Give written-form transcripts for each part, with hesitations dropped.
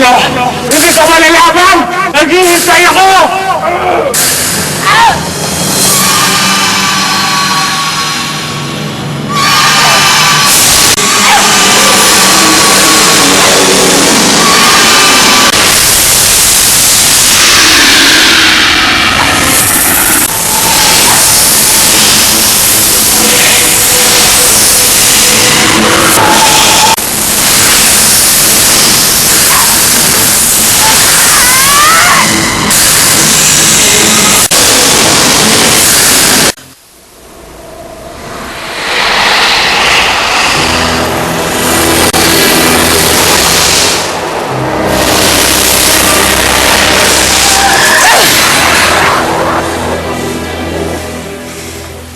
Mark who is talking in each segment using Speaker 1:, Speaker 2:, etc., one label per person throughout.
Speaker 1: ano? Hindi ka malalaban! Naghihintay ako!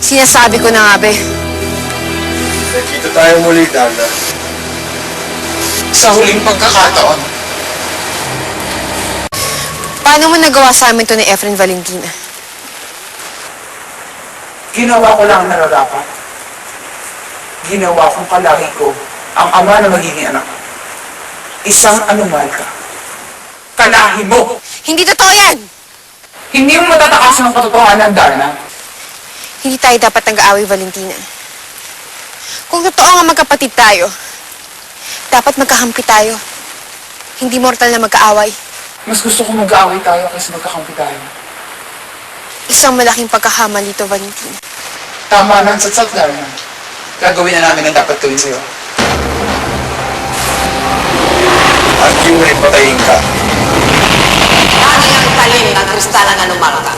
Speaker 2: Sinasabi ko na nga, be.
Speaker 1: Nagkita tayo muli, Dana. Sa huling pagkakataon.
Speaker 2: Paano mo nagawa sa amin to ni Efren Valentina?
Speaker 3: Ginawa ko lang ang nararapat. Ginawa kong palagi ko ang ama na magiging anak. Isang anumal ka. Kalahi mo!
Speaker 2: Hindi totoo yan!
Speaker 3: Hindi mo matatakasan ang katotohanan, Darna.
Speaker 2: Hindi tayo dapat nag-aaway, Valentina. Kung totoo nga magkapatid tayo, dapat magkakampi tayo. Hindi mortal na magkaaway.
Speaker 3: Mas gusto ko mag-aaway tayo kaysa magkakampi tayo.
Speaker 2: Isang malaking pagkakamali to, Valentina.
Speaker 3: Tama na ang satsat, Darna. Gagawin na namin ang dapat gawin sa'yo.
Speaker 1: At yung ay patayin ka.
Speaker 4: Tanging ang talim ng kristalang anumalka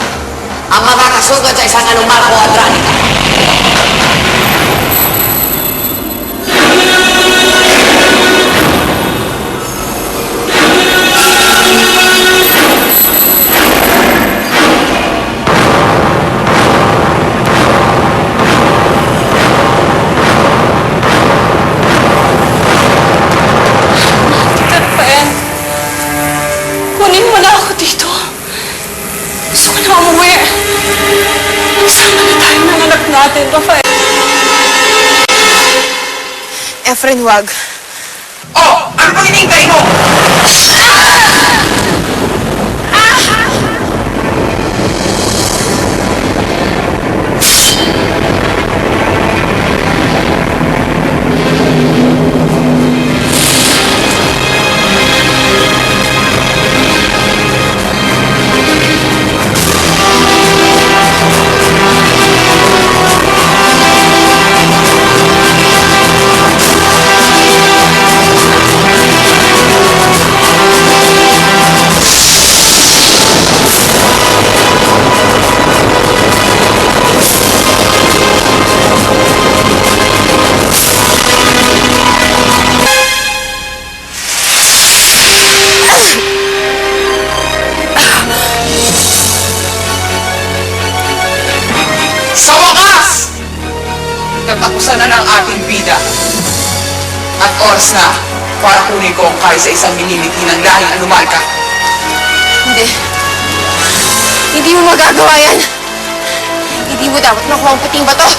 Speaker 4: ang makakasugod sa isang anumalko adranika.
Speaker 2: Rafael, kunin mo na ako dito. Gusto ko na umuwi. Magsama na tayo ng anak natin, Rafael. Efren, wag.
Speaker 3: Oh! Ano pang hinihintay mo? Sa wakas! Tatapusan na ng ating bida. At oras na para kunin ko ang kahit sa isang minimiti ng lahing anumalka.
Speaker 2: Hindi. Hindi mo magagawa yan. Hindi mo dapat makuha ang puting bato.